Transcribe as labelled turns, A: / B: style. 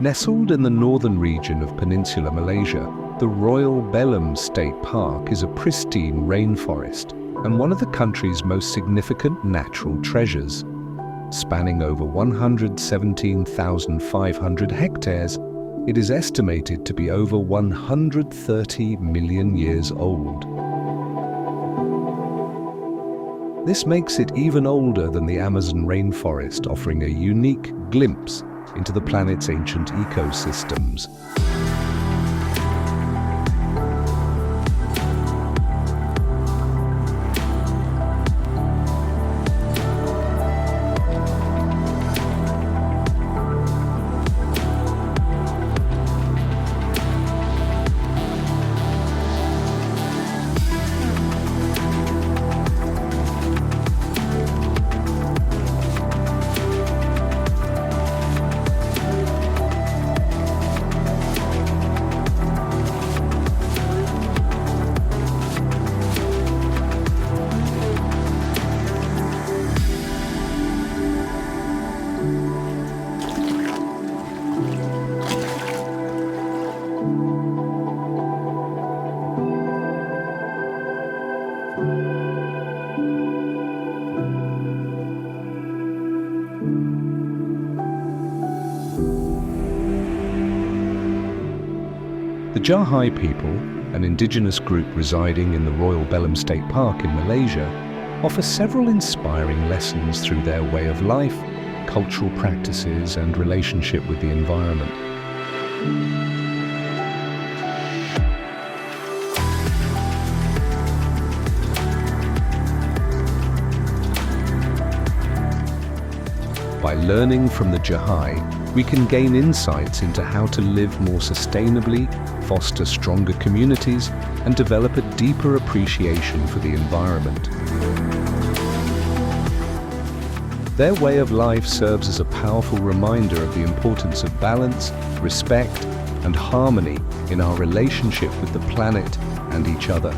A: Nestled in the northern region of Peninsular Malaysia, the Royal Belem State Park is a pristine rainforest and one of the country's most significant natural treasures. Spanning over 117,500 hectares, it is estimated to be over 130 million years old. This makes it even older than the Amazon rainforest, offering a unique glimpse into the planet's ancient ecosystems. The Jahai people, an indigenous group residing in the Royal Belem State Park in Malaysia, offer several inspiring lessons through their way of life, cultural practices, and relationship with the environment. By learning from the Jahai, we can gain insights into how to live more sustainably, foster stronger communities, and develop a deeper appreciation for the environment. Their way of life serves as a powerful reminder of the importance of balance, respect, and harmony in our relationship with the planet and each other.